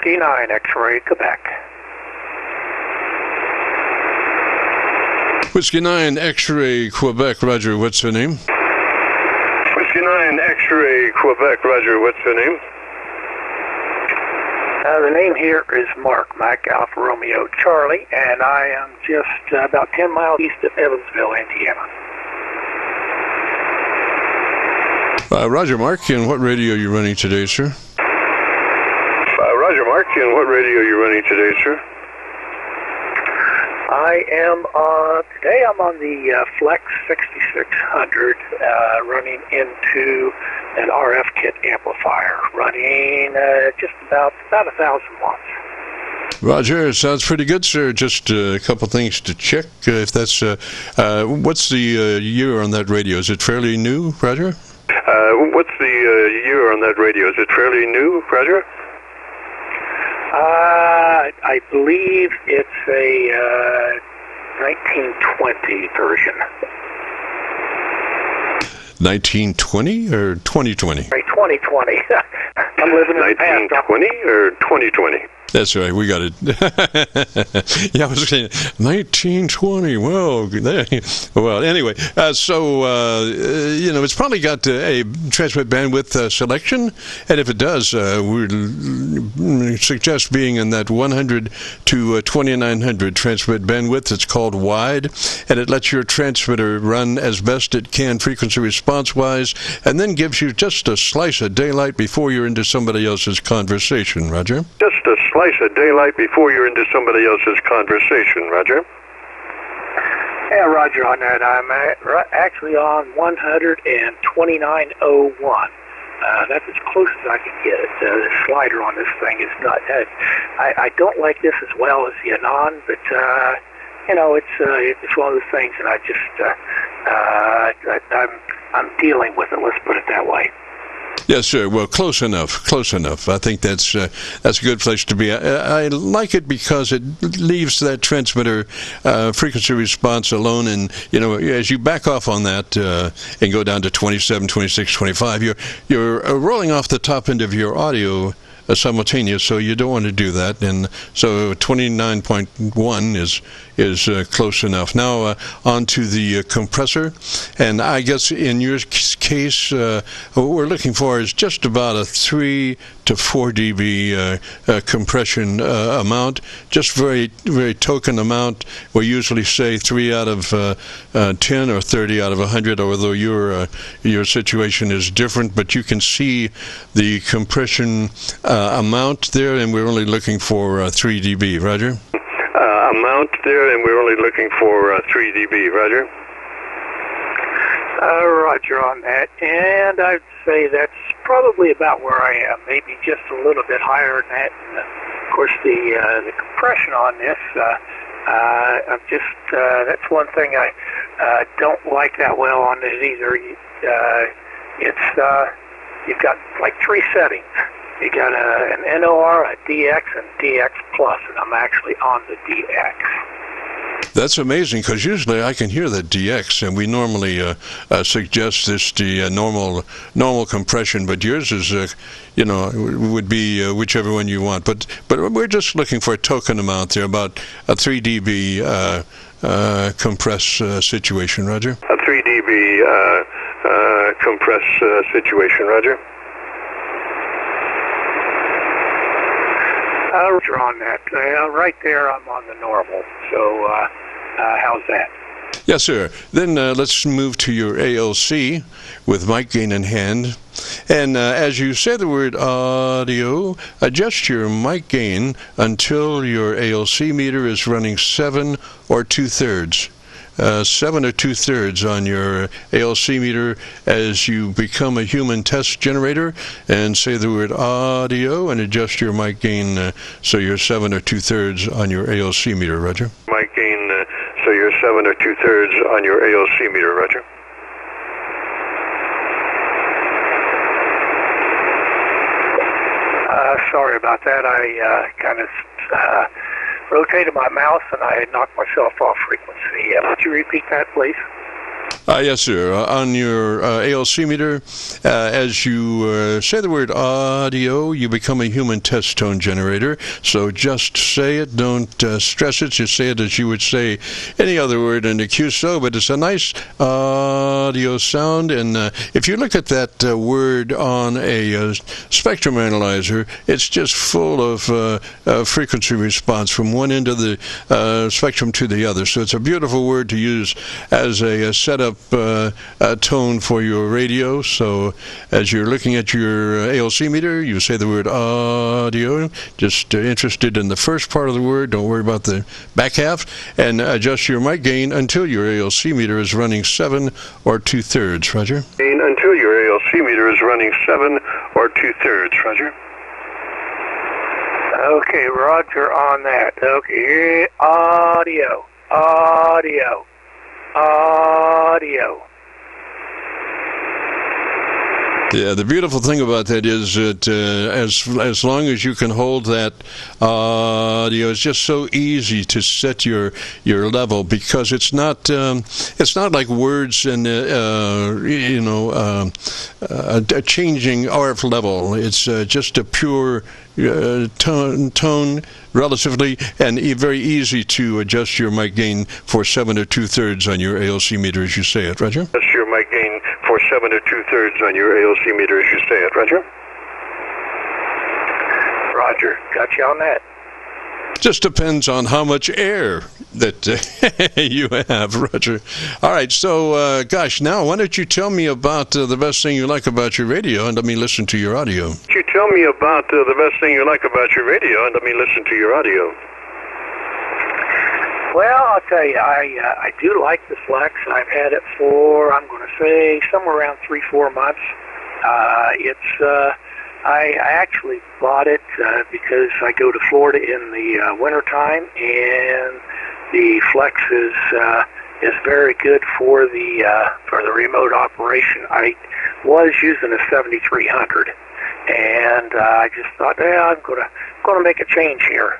Whiskey 9 X-ray, Quebec. Whiskey 9 X-ray, Quebec, roger, what's the name? Whiskey 9 X-ray, Quebec, roger, what's the name? The name here is Mark, Mike Alpha Romeo Charlie, and I am just about 10 miles east of Evansville, Indiana. Roger, Mark, and what radio are you running today, sir? Roger, Mark, and what radio are you running today, sir? I am today I'm on the FLEX-6600 running into an RF kit amplifier running just about 1,000 watts. Roger, sounds pretty good, sir. Just a couple things to check. If that's what's the year on that radio? Is it fairly new, Roger? What's the year on that radio? Is it fairly new, Roger? I believe it's a 1920 version. 1920 or 2020? 2020. I'm living in the past. 1920 or 2020? That's right, we got it. Yeah, I was saying 1920. Well, anyway, it's probably got a transmit bandwidth selection, and if it does, we suggest being in that 100 to 2900 transmit bandwidth. It's called wide, and it lets your transmitter run as best it can frequency response-wise, and then gives you just a slice of daylight before you're into somebody else's conversation, Roger. Just a slice of daylight before you're into somebody else's conversation, Roger. Yeah, Roger on that. I'm actually on 129.01. That's as close as I can get it. The slider on this thing is not. I don't like this as well as the Anon, but it's one of those things, and I'm dealing with it. Let's put it that way. Yes, sir. Well, close enough. Close enough. I think that's a good place to be. I like it because it leaves that transmitter frequency response alone, and as you back off on that and go down to 27, 26, 25, you're rolling off the top end of your audio simultaneous, so you don't want to do that, and so 29.1 is close enough. Now on to the compressor, and I guess in your case what we're looking for is just about a 3 to 4 dB compression amount, just very, very token amount. We usually say 3 out of 10 or 30 out of 100, although your situation is different, but you can see the compression amount there, and we're only looking for 3 dB, Roger? Amount there, and we're only looking for 3 dB, Roger? Roger on that, and I'd say that's probably about where I am, maybe just a little bit higher than that. And of course, the compression on this, that's one thing I don't like that well on it either. You've got like 3 settings. You got an NOR, a DX, and DX Plus, and I'm actually on the DX. That's amazing, because usually I can hear that DX, and we normally suggest this the normal compression, but yours is would be whichever one you want. But we're just looking for a token amount there, about a 3 dB compress situation, Roger. A 3 dB compress situation, Roger. Roger on that. Right there, I'm on the normal. So, how's that? Yes, sir. Then let's move to your ALC with mic gain in hand. And as you say the word audio, adjust your mic gain until your ALC meter is running 7 or 2/3. 7 or 2/3 on your ALC meter as you become a human test generator, and say the word audio and adjust your mic gain so you're 7 or 2/3 on your ALC meter, Roger. Mic gain so you're 7 or 2/3 on your ALC meter, Roger. Sorry about that. I kind of rotated my mouse and I knocked myself off frequency. Would you repeat that, please? Yes, sir. On your ALC meter, as you say the word audio, you become a human test tone generator. So just say it. Don't stress it. Just say it as you would say any other word in the QSO. But it's a nice audio sound. And if you look at that word on a spectrum analyzer, it's just full of frequency response from one end of the spectrum to the other. So it's a beautiful word to use as a setup tone for your radio. So as you're looking at your ALC meter, you say the word audio, just interested in the first part of the word, don't worry about the back half, and adjust your mic gain until your ALC meter is running 7 or 2/3. Roger? Until your ALC meter is running 7 or 2/3. Roger? Okay, Roger on that. Okay, audio, audio, audio. Yeah, the beautiful thing about that is that as long as you can hold that audio, it's just so easy to set your level, because it's not like words and a changing RF level. It's just a pure tone relatively, and very easy to adjust your mic gain for 7 or 2/3 on your ALC meter as you say it. Roger? Adjust your mic gain for 7 or 2/3 on your ALC meter as you say it. Roger? Roger, got you on that. Just depends on how much air that you have, Roger. All right, so gosh, now why don't you tell me about the best thing you like about your radio, and let me listen to your audio. You tell me about the best thing you like about your radio, and let me listen to your audio. Well, I'll tell you, I do like the Flex. I've had it for, I'm going to say, somewhere around 3-4 months. I actually bought it because I go to Florida in the wintertime, and the Flex is very good for the remote operation. I was using a 7300, and I just thought, I'm going to make a change here,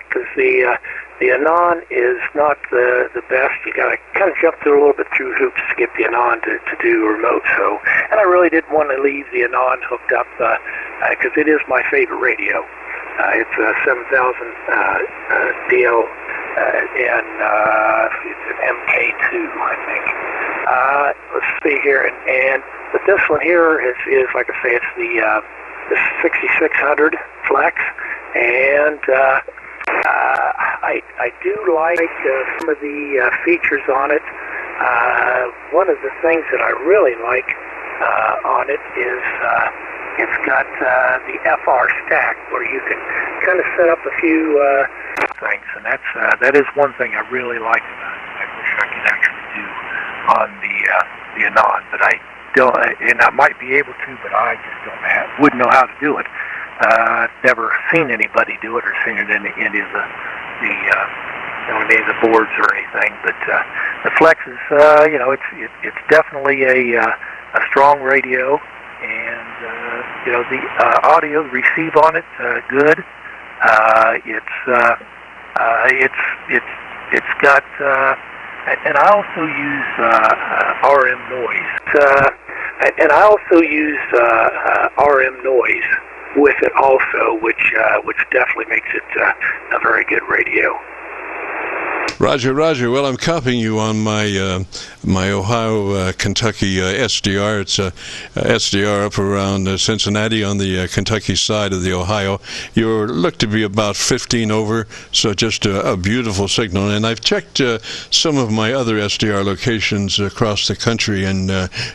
because the Anon is not the best. You got to kind of jump through a little bit through hoops to get the Anon to do remote. So, and I really didn't want to leave the Anon hooked up because it is my favorite radio. It's a 7000 DL and it's an MK2, I think. Let's see here, but this one here is like I say, it's the 6600 Flex, and I do like some of the features on it. One of the things that I really like on it is it's got the FR stack, where you can kind of set up a few things, and that is one thing I really like about it. I wish I could actually do on the Anon, but I don't, and I might be able to, but I just wouldn't know how to do it. I've never seen anybody do it or seen it in any of the boards or anything. But the Flex is, it's definitely a strong radio, and the audio receive on it good. It's got, and I also use RM noise. And I also use RM noise with it also, which definitely makes it a very good radio. Roger. Well, I'm copying you on my my Ohio, Kentucky SDR. It's a SDR up around Cincinnati on the Kentucky side of the Ohio. You look to be about 15 over, so just a beautiful signal. And I've checked some of my other SDR locations across the country, and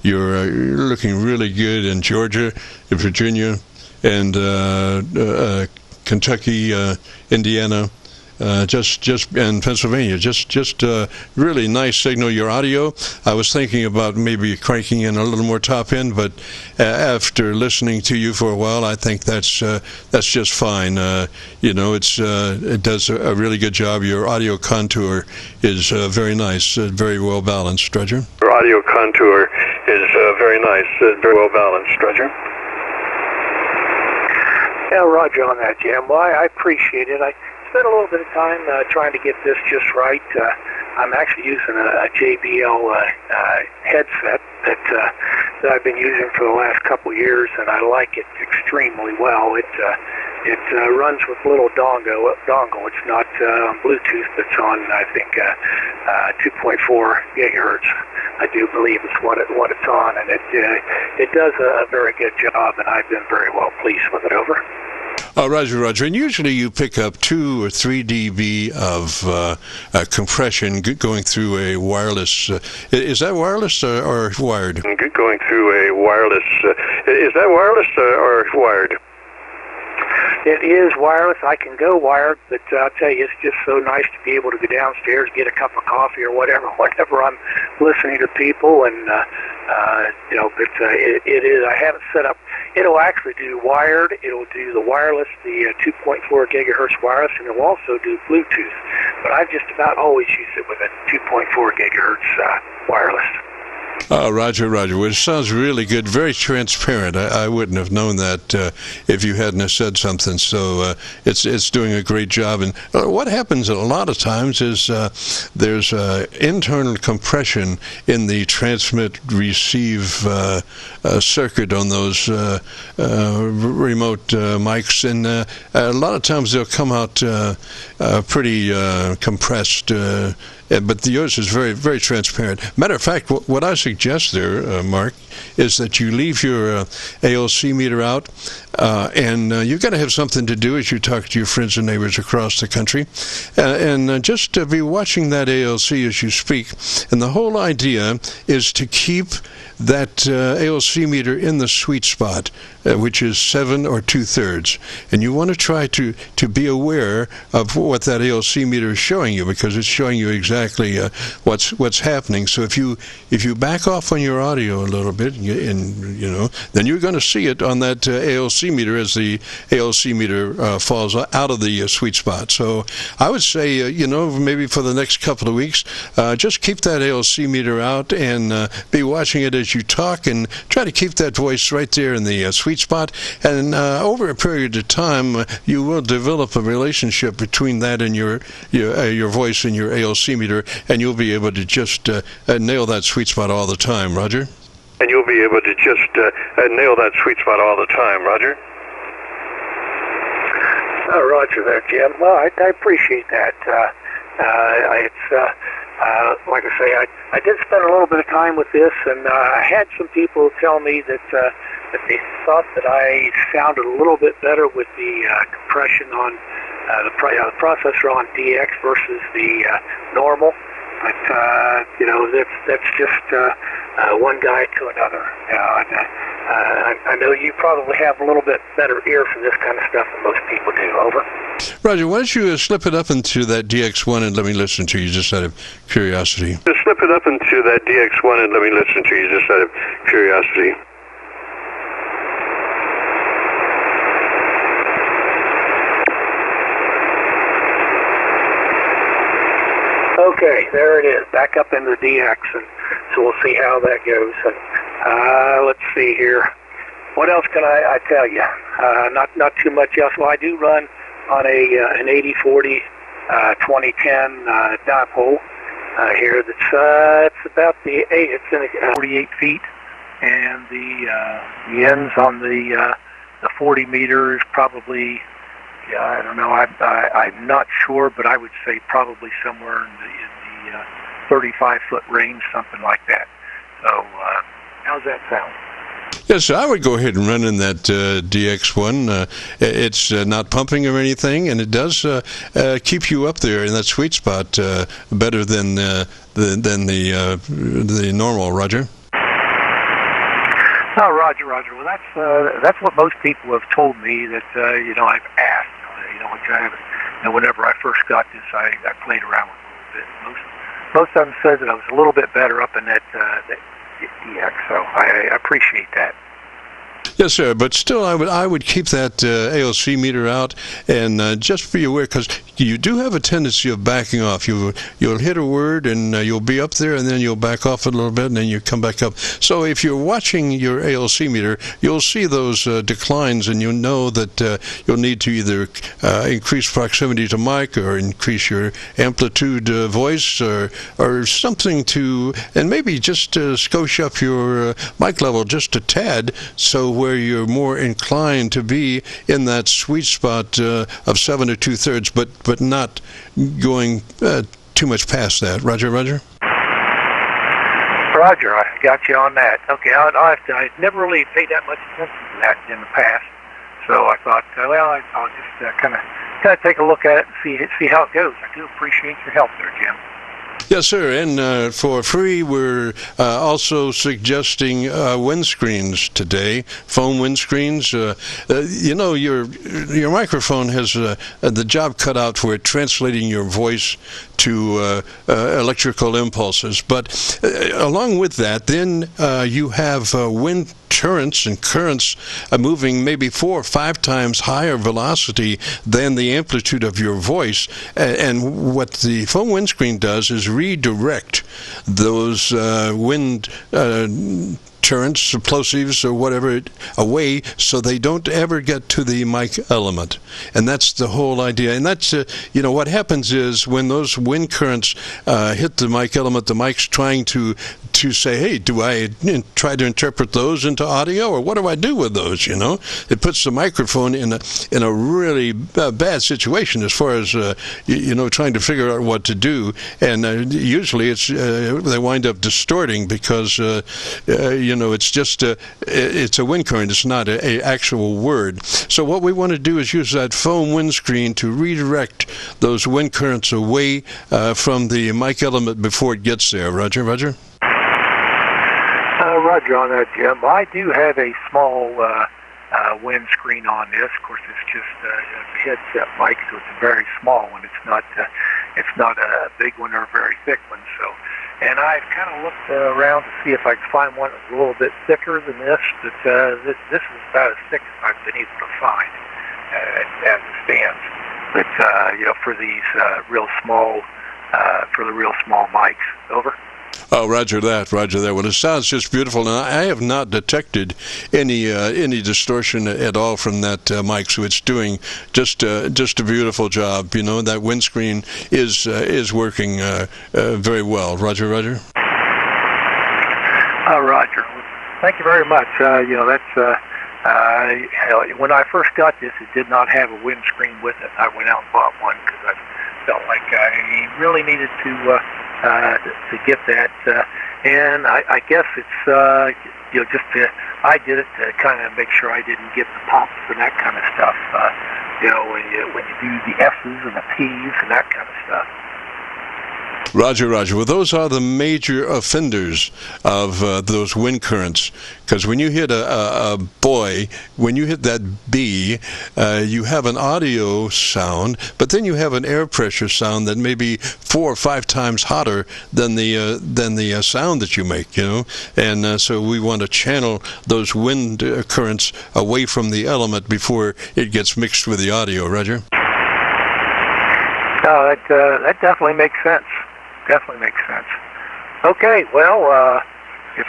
you're looking really good in Georgia, Virginia, and Kentucky, Indiana. Just in Pennsylvania, just really nice signal. Your audio, I was thinking about maybe cranking in a little more top end, but after listening to you for a while, I think that's just fine. It does a really good job. Your audio contour is very nice, very well balanced, Roger. Your audio contour is very nice, very well balanced, Roger. Yeah, Roger on that, Jim. Well, I appreciate it. I spent a little bit of time trying to get this just right. I'm actually using a JBL headset that I've been using for the last couple years, and I like it extremely well. It runs with little dongle. It's not Bluetooth. It's on, I think, 2.4 gigahertz. I do believe it's what it's on, and it does a very good job, and I've been very well pleased with it. Over. Roger. And usually you pick up 2 or 3 dB of compression going through a wireless. Is that wireless or wired? Going through a wireless. Is that wireless or wired? It is wireless. I can go wired, but I'll tell you, it's just so nice to be able to go downstairs, get a cup of coffee or whatever I'm listening to people, and it is. I have it set up. It'll actually do wired. It'll do the wireless, the 2.4 gigahertz wireless, and it'll also do Bluetooth. But I've just about always used it with a 2.4 gigahertz wireless. Roger. Well, it sounds really good, very transparent. I wouldn't have known that if you hadn't have said something. So it's doing a great job. And what happens a lot of times is there's internal compression in the transmit-receive circuit on those remote mics, and a lot of times they'll come out pretty compressed. But yours is very, very transparent. Matter of fact, what I suggest there, Mark, is that you leave your ALC meter out, and you've got to have something to do as you talk to your friends and neighbors across the country, and just be watching that ALC as you speak. And the whole idea is to keep that ALC meter in the sweet spot, which is 7 or 2/3. And you want to try to be aware of what that ALC meter is showing you, because it's showing you exactly what's happening. So if you back off on your audio a little bit, and then you're going to see it on that ALC meter as the ALC meter falls out of the sweet spot. So I would say, maybe for the next couple of weeks, just keep that ALC meter out and be watching it as you talk, and try to keep that voice right there in the sweet spot. And over a period of time, you will develop a relationship between that and your voice and your ALC meter, and you'll be able to just nail that sweet spot all the time, Roger. And you'll be able to just nail that sweet spot all the time, Roger. Oh, Roger there, Jim. Well, I appreciate that. Like I say, I did spend a little bit of time with this, and I had some people tell me that they thought that I sounded a little bit better with the compression on the processor on DX versus the normal. But that's just one guy to another. I know you probably have a little bit better ear for this kind of stuff than most people do. Over. Roger, why don't you slip it up into that DX1 and let me listen to you, just out of curiosity. Just slip it up into that DX1 and let me listen to you, just out of curiosity. Okay, there it is, back up into the DX, and so we'll see how that goes. And let's see here. What else can I tell you? Not too much else. Well, I do run on an 8040 2010 dipole here. That's it's about it's in 48 feet, and the ends on the 40 meters probably. Yeah, I don't know. I'm not sure, but I would say probably somewhere in the 35-foot range, something like that. So, how's that sound? Yes, I would go ahead and run in that DX1. It's not pumping or anything, and it does keep you up there in that sweet spot better than the normal, Roger. Oh, Roger. Well, that's what most people have told me that I've asked. Which I haven't. Whenever I first got this, I played around with it a little bit. Most of them said that I was a little bit better up in that DX, so I appreciate that. Yes, sir. But still, I would keep that ALC meter out, and just be aware, because you do have a tendency of backing off. You'll hit a word, and you'll be up there, and then you'll back off a little bit, and then you come back up. So if you're watching your ALC meter, you'll see those declines, and you'll know that you'll need to either increase proximity to mic, or increase your amplitude voice, or something to, and maybe just skosh up your mic level just a tad, so where you're more inclined to be in that sweet spot of 7 2/3, but not going too much past that. Roger, Roger? Roger, I got you on that. Okay, I never really paid that much attention to that in the past, so I thought, I'll just kind of take a look at it and see how it goes. I do appreciate your help there, Jim. Yes, sir. And for free, we're also suggesting windscreens today, foam windscreens. You know, your microphone has the job cut out for it, translating your voice to electrical impulses. But along with that, then you have wind currents and currents moving maybe 4 or 5 times higher velocity than the amplitude of your voice. And what the foam windscreen does is redirect those wind currents, plosives, or whatever, away, so they don't ever get to the mic element. And that's the whole idea. And that's, you know, what happens is when those wind currents hit the mic element, the mic's trying to say, hey, do I try to interpret those into audio, or what do I do with those, you know? It puts the microphone in a really bad situation as far as, you know, trying to figure out what to do. And usually it's they wind up distorting because, you know, it's just it's a wind current. It's not a actual word. So what we want to do is use that foam windscreen to redirect those wind currents away from the mic element before it gets there. Roger, Roger? Roger on that, Jim. I do have a small windscreen on this. Of course, it's just a headset mic, so it's a very small one. It's not a big one or a very thick one. So, and I've kind of looked around to see if I could find one that's a little bit thicker than this. But this is about as thick as I've been able to find as it stands. But you know, for these real small mics. Over. Oh, Roger that, Roger that. Well, it sounds just beautiful. Now, I have not detected any distortion at all from that mic, so it's doing just a beautiful job. You know, that windscreen is working very well. Roger, Roger. Roger. Thank you very much. You know, that's when I first got this, it did not have a windscreen with it. I went out and bought one because I felt like I really needed to get that, and I guess it's you know, just I did it to kind of make sure I didn't get the pops and that kind of stuff. You know, when you do the S's and the P's and that kind of stuff. Roger, Roger. Well, those are the major offenders of those wind currents. Because when you hit a boy, when you hit that B, you have an audio sound, but then you have an air pressure sound that may be 4 or 5 times hotter than the sound that you make. You know, and so we want to channel those wind currents away from the element before it gets mixed with the audio. Roger. No, that definitely makes sense. Definitely makes sense. Okay, well, if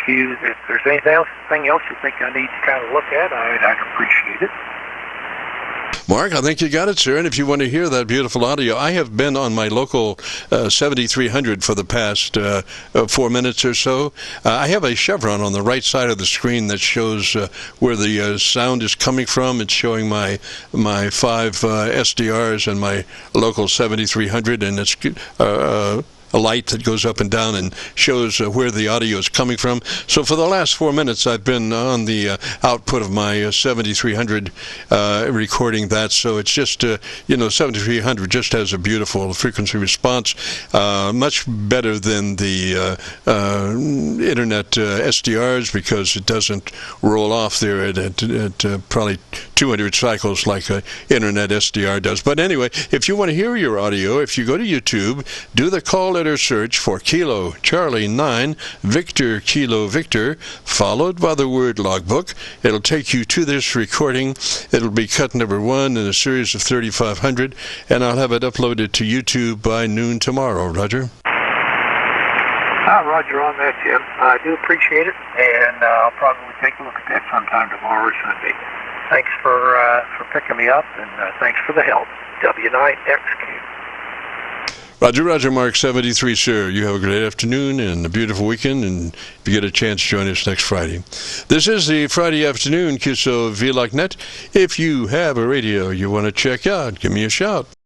there's anything else you think I need to kind of look at, I'd appreciate it. Mark, I think you got it, sir. And if you want to hear that beautiful audio, I have been on my local 7300 for the past 4 minutes or so. I have a chevron on the right side of the screen that shows where the sound is coming from. It's showing my 5 SDRs and my local 7300, and it's a light that goes up and down and shows where the audio is coming from. So for the last 4 minutes, I've been on the output of my 7300 recording that. So it's just, you know, 7300 just has a beautiful frequency response, much better than the internet SDRs, because it doesn't roll off there at probably 200 cycles like an internet SDR does. But anyway, if you want to hear your audio, if you go to YouTube, do the call four-letter search for Kilo Charlie 9 Victor Kilo Victor, followed by the word logbook. It'll take you to this recording. It'll be cut number 1 in a series of 3,500, and I'll have it uploaded to YouTube by noon tomorrow. Roger? Roger on that, Jim. I do appreciate it, and I'll probably take a look at that sometime tomorrow or Sunday. Thanks for picking me up, and thanks for the help. W9XQ. Roger, Roger, Mark 73, sir. You have a great afternoon and a beautiful weekend, and if you get a chance, join us next Friday. This is the Friday afternoon Qso-Vlog net. If you have a radio you want to check out, give me a shout.